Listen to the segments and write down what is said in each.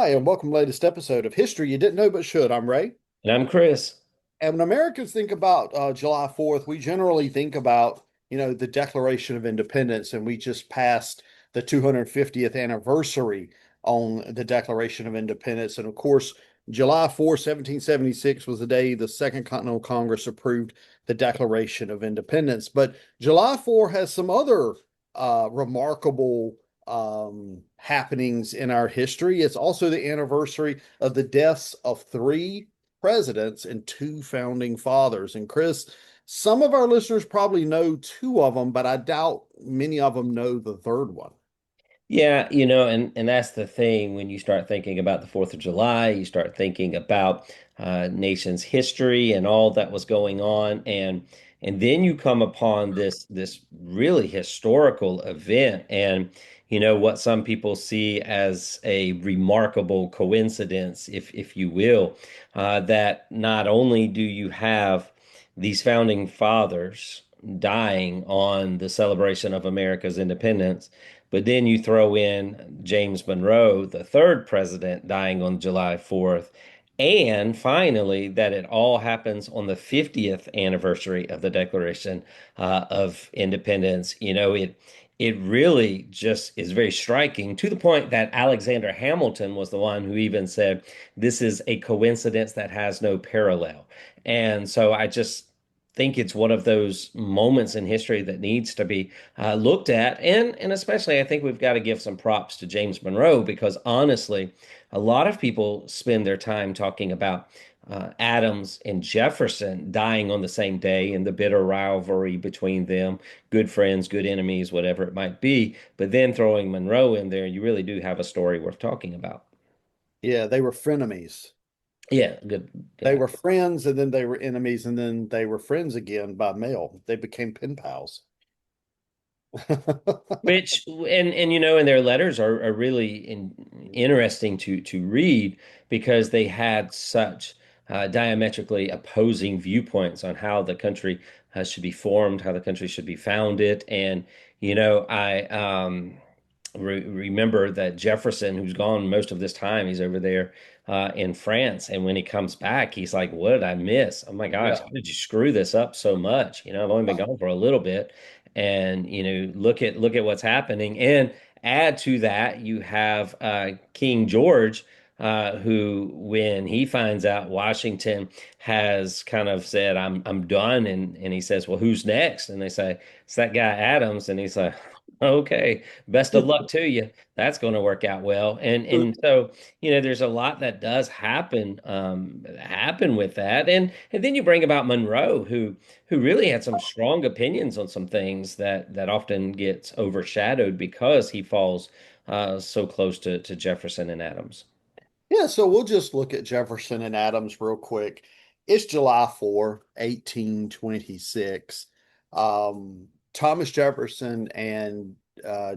Hi, and welcome to the latest episode of History You Didn't Know But Should. I'm Ray. And I'm Chris. And when Americans think about July 4th, we generally think about, the Declaration of Independence, and we just passed the 250th anniversary on the Declaration of Independence. And of course, July 4th, 1776 was the day the Second Continental Congress approved the Declaration of Independence. But July 4 has some other remarkable happenings in our history. It's also the anniversary of the deaths of three presidents and two founding fathers. And Chris, some of our listeners probably know two of them, but I doubt many of them know the third one. Yeah, and that's the thing when you start thinking about the 4th of July, you start thinking about nation's history and all that was going on, and then you come upon this really historical event, and what some people see as a remarkable coincidence, if you will, that not only do you have these founding fathers dying on the celebration of America's independence. But then you throw in James Monroe, the third president, dying on July 4th. And finally, that it all happens on the 50th anniversary of the Declaration of Independence. It really just is very striking to the point that Alexander Hamilton was the one who even said, this is a coincidence that has no parallel. And so I just think it's one of those moments in history that needs to be looked at. And especially, I think we've got to give some props to James Monroe because honestly, a lot of people spend their time talking about Adams and Jefferson dying on the same day and the bitter rivalry between them, good friends, good enemies, whatever it might be. But then throwing Monroe in there, you really do have a story worth talking about. Yeah, they were frenemies. Yeah, good. They Yeah. were friends, and then they were enemies, and then they were friends again by mail. They became pen pals. Which and their letters are really interesting to read because they had such diametrically opposing viewpoints on how the country should be formed, how the country should be founded, and I remember that Jefferson, who's gone most of this time, he's over there in France, and when he comes back, he's like, "What did I miss? Oh my gosh, Yeah. how did you screw this up so much? I've only been gone for a little bit." And look at what's happening, and add to that you have King George, who when he finds out Washington has kind of said I'm done, and he says, well, who's next? And they say it's that guy Adams, and he's like, okay, best of luck to you. That's going to work out well. And so there's a lot that does happen with that, and then you bring about Monroe, who really had some strong opinions on some things that often gets overshadowed because he falls so close to Jefferson and Adams. Yeah, so we'll just look at Jefferson and Adams real quick. It's July 4th, 1826. Thomas Jefferson and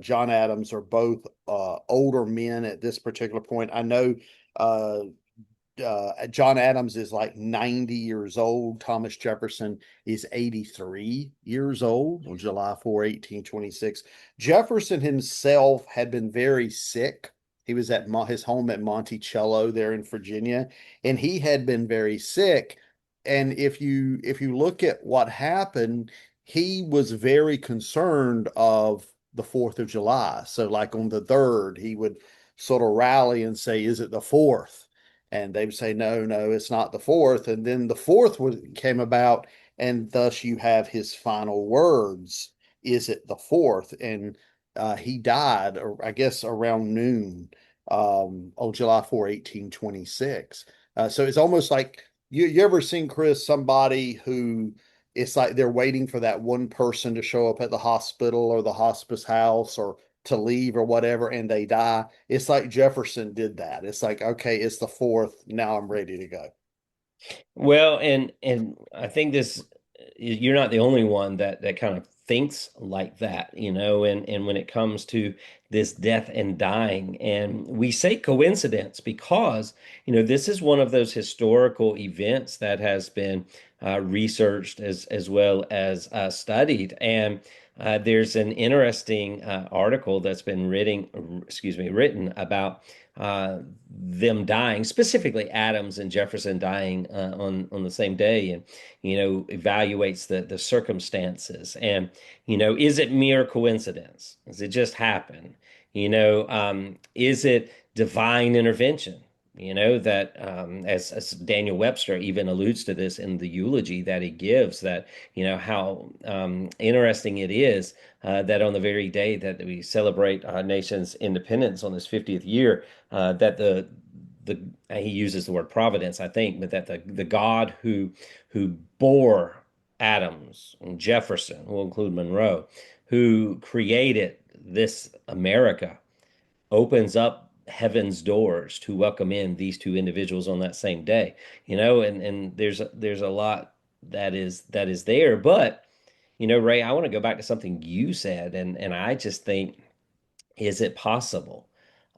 John Adams are both older men at this particular point. I know uh, John Adams is like 90 years old. Thomas Jefferson is 83 years old on July 4th, 1826. Jefferson himself had been very sick. He was at his home at Monticello there in Virginia, and he had been very sick. And if you look at what happened, he was very concerned of the 4th of July. So like on the 3rd, he would sort of rally and say, "Is it the 4th?" And they would say, "No, no, it's not the 4th." And then the 4th came about, and thus you have his final words, "Is it the 4th?" And he died, or I guess around noon, on July 4th, 1826. So it's almost like you ever seen, Chris, somebody who it's like they're waiting for that one person to show up at the hospital or the hospice house or to leave or whatever, and they die. It's like Jefferson did that. It's like, okay, it's the 4th. Now I'm ready to go. Well, and I think this you're not the only one that kind of thinks like that, and when it comes to this death and dying. And we say coincidence because, this is one of those historical events that has been researched as well as studied. And there's an interesting article that's been written about them dying, specifically Adams and Jefferson dying on the same day, and evaluates the circumstances. And is it mere coincidence? Does it just happen? Is it divine intervention? That as Daniel Webster even alludes to this in the eulogy that he gives, that how interesting it is that on the very day that we celebrate our nation's independence on this 50th year, that the he uses the word providence, I think, but that the God who bore Adams and Jefferson, we'll include Monroe, who created this America, opens up heaven's doors to welcome in these two individuals on that same day. And there's a lot that is there. But Ray, I want to go back to something you said, and I just think, is it possible,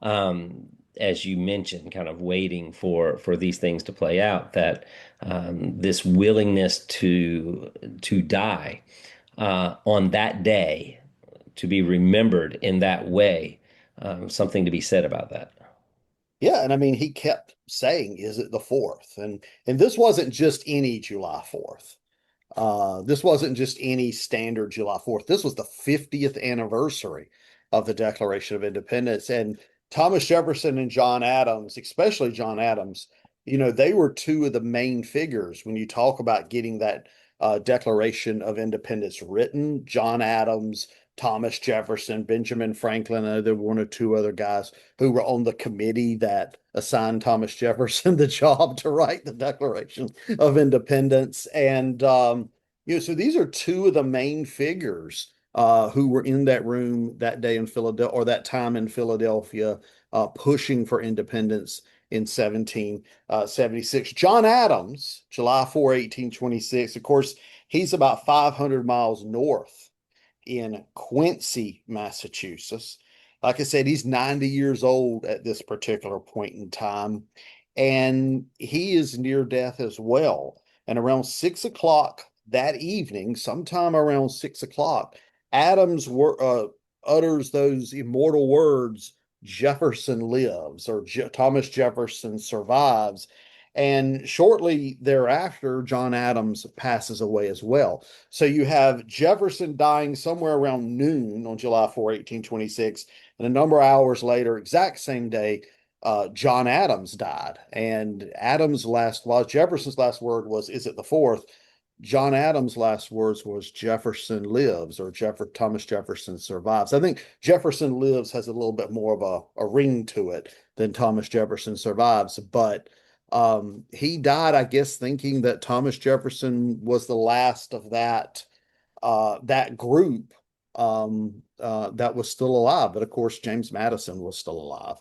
as you mentioned, kind of waiting for these things to play out, that this willingness to die on that day, to be remembered in that way, something to be said about that. Yeah, and I mean he kept saying, "Is it the 4th?" And this wasn't just any July 4th. This wasn't just any standard July 4th. This was the 50th anniversary of the Declaration of Independence. And Thomas Jefferson and John Adams, especially John Adams, they were two of the main figures when you talk about getting that Declaration of Independence written. John Adams, Thomas Jefferson, Benjamin Franklin, there were one or two other guys who were on the committee that assigned Thomas Jefferson the job to write the Declaration of Independence. And so these are two of the main figures who were in that room that day in Philadelphia, or that time in Philadelphia, pushing for independence in 1776. John Adams, July 4, 1826. Of course, he's about 500 miles north in Quincy, Massachusetts. Like I said, he's 90 years old at this particular point in time, and he is near death as well. And around 6 o'clock that evening, sometime around 6 o'clock, Adams utters those immortal words, Jefferson lives, or Thomas Jefferson survives. And shortly thereafter, John Adams passes away as well. So you have Jefferson dying somewhere around noon on July 4, 1826. And a number of hours later, exact same day, John Adams died. And while Jefferson's last word was, "Is it the 4th?" John Adams' last words was, "Jefferson lives," or Thomas Jefferson survives. I think Jefferson lives has a little bit more of a ring to it than Thomas Jefferson survives. But he died, I guess, thinking that Thomas Jefferson was the last of that group that was still alive. But of course, James Madison was still alive.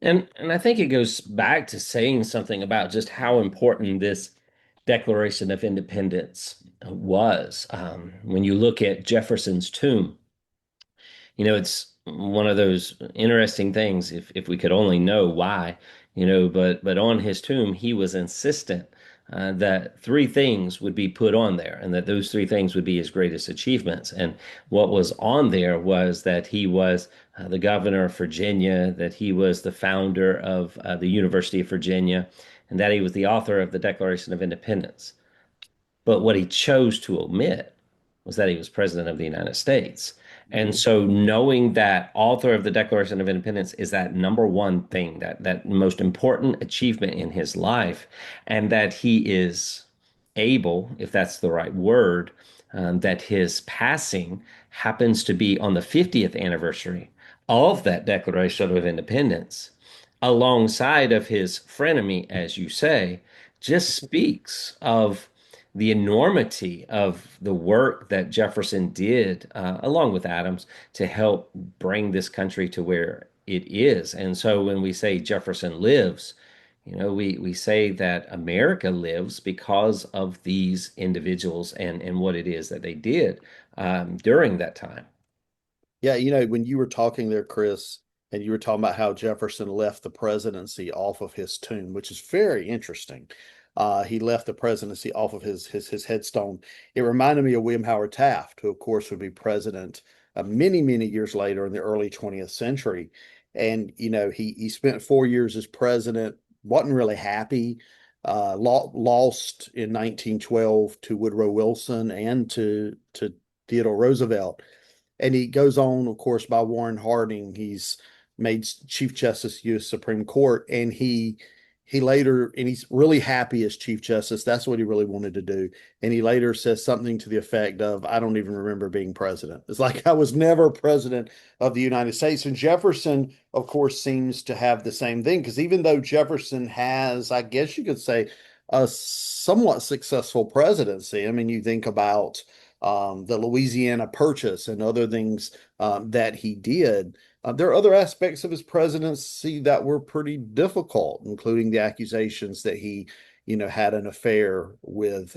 And I think it goes back to saying something about just how important this Declaration of Independence was. When you look at Jefferson's tomb, it's one of those interesting things, if we could only know why, but on his tomb, he was insistent that three things would be put on there, and that those three things would be his greatest achievements. And what was on there was that he was the governor of Virginia, that he was the founder of the University of Virginia, and that he was the author of the Declaration of Independence. But what he chose to omit was that he was president of the United States. And Mhm. so knowing that author of the Declaration of Independence is that number one thing, that most important achievement in his life, and that he is able, if that's the right word, that his passing happens to be on the 50th anniversary of that Declaration of Independence, alongside of his frenemy, as you say, just speaks of the enormity of the work that Jefferson did, along with Adams, to help bring this country to where it is. And so when we say Jefferson lives, we say that America lives because of these individuals and what it is that they did during that time. Yeah, when you were talking there, Chris, and you were talking about how Jefferson left the presidency off of his tomb, which is very interesting. He left the presidency off of his headstone. It reminded me of William Howard Taft, who of course would be president many, many years later in the early 20th century. And he spent 4 years as president, wasn't really happy. Lost in 1912 to Woodrow Wilson and to Theodore Roosevelt, and he goes on, of course, by Warren Harding. He's made Chief Justice U.S. Supreme Court, and he later, and he's really happy as Chief Justice. That's what he really wanted to do. And he later says something to the effect of, "I don't even remember being president." It's like I was never president of the United States. And Jefferson, of course, seems to have the same thing, because even though Jefferson has, I guess you could say, a somewhat successful presidency. I mean, you think about the Louisiana Purchase and other things that he did. There are other aspects of his presidency that were pretty difficult, including the accusations that he, had an affair with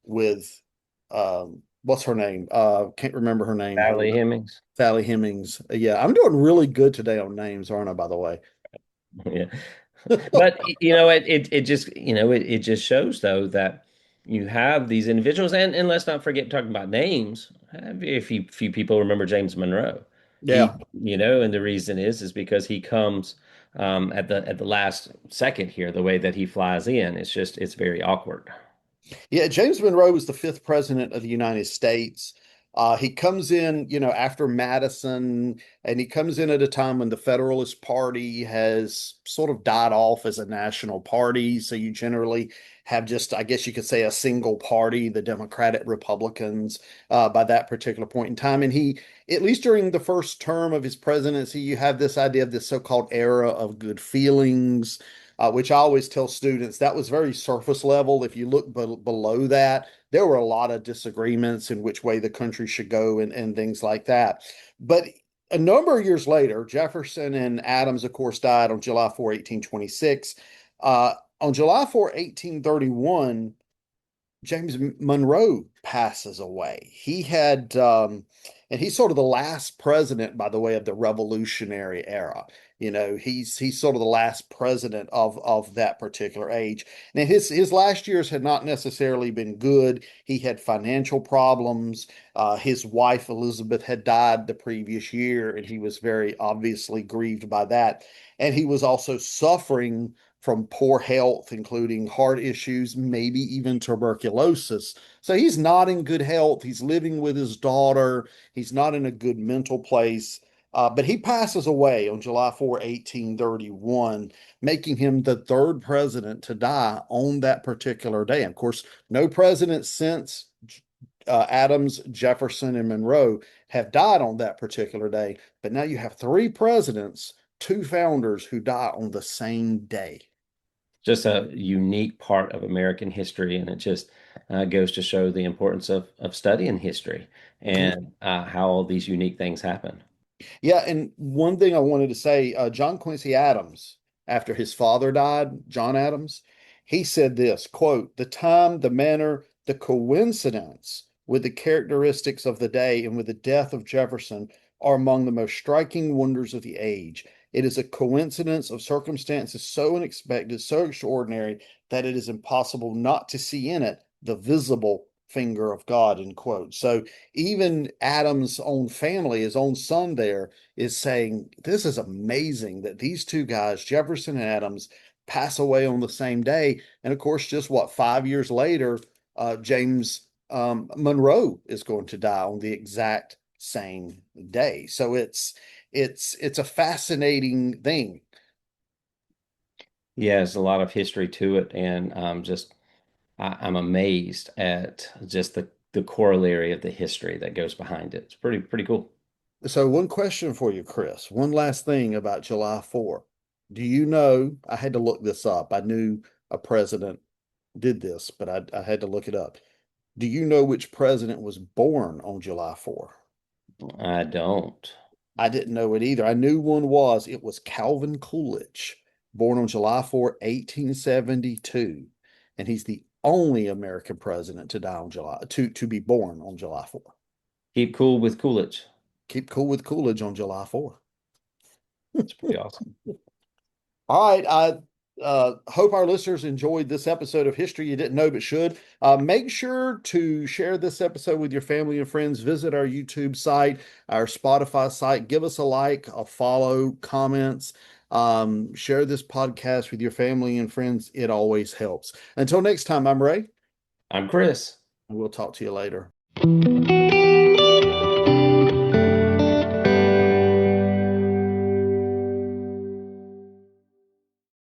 what's her name? Can't remember her name. Her Sally Hemings. Sally Hemings. Yeah, I'm doing really good today on names, aren't I? By the way. Yeah. But it just it just shows though that you have these individuals, and let's not forget talking about names. A few people remember James Monroe. Yeah. And the reason is because he comes at the last second here. The way that he flies in, it's very awkward. Yeah, James Monroe was the fifth president of the United States. He comes in, after Madison, and he comes in at a time when the Federalist Party has sort of died off as a national party. So you generally have just, I guess you could say, a single party, the Democratic Republicans, by that particular point in time. And he, at least during the first term of his presidency, you have this idea of this so-called era of good feelings, which I always tell students that was very surface level. If you look below that, there were a lot of disagreements in which way the country should go and things like that. But a number of years later, Jefferson and Adams, of course, died on July 4, 1826. On July 4, 1831, James Monroe passes away. And he's sort of the last president, by the way, of the Revolutionary era. He's sort of the last president of that particular age. Now, his last years had not necessarily been good. He had financial problems. His wife Elizabeth had died the previous year, and he was very obviously grieved by that. And he was also suffering from poor health, including heart issues, maybe even tuberculosis. So he's not in good health. He's living with his daughter. He's not in a good mental place. But he passes away on July 4, 1831, making him the third president to die on that particular day. And of course, no president since Adams, Jefferson, and Monroe have died on that particular day. But now you have three presidents, two founders who die on the same day. Just a unique part of American history, and it just goes to show the importance of studying history and how all these unique things happen. Yeah, and one thing I wanted to say, John Quincy Adams, after his father died, John Adams, he said this, quote, "The time, the manner, the coincidence with the characteristics of the day and with the death of Jefferson are among the most striking wonders of the age. It is a coincidence of circumstances so unexpected, so extraordinary, that it is impossible not to see in it the visible finger of God," end quote. So even Adam's own family, his own son there, is saying, "This is amazing that these two guys, Jefferson and Adams, pass away on the same day." And of course, just what, 5 years later, James Monroe is going to die on the exact same day. So it's a fascinating thing. Yeah, there's a lot of history to it, and I'm amazed at just the corollary of the history that goes behind it. It's pretty cool. So one question for you, Chris. One last thing about July 4th. Do you know, I had to look this up. I knew a president did this, but I had to look it up. Do you know which president was born on July 4th? I don't. I didn't know it either. I knew one was. It was Calvin Coolidge, born on July 4th, 1872. And he's the only American president to die on July to be born on July 4th. Keep cool with Coolidge. keep cool with Coolidge on July 4th. It's pretty awesome. All right. I hope our listeners enjoyed this episode of History You Didn't Know But Should. Make sure to share this episode with your family and friends. Visit our YouTube site, our Spotify site. Give us a like, a follow, comments. Share this podcast with your family and friends. It always helps. Until next time, I'm Ray. I'm Chris. We'll talk to you later.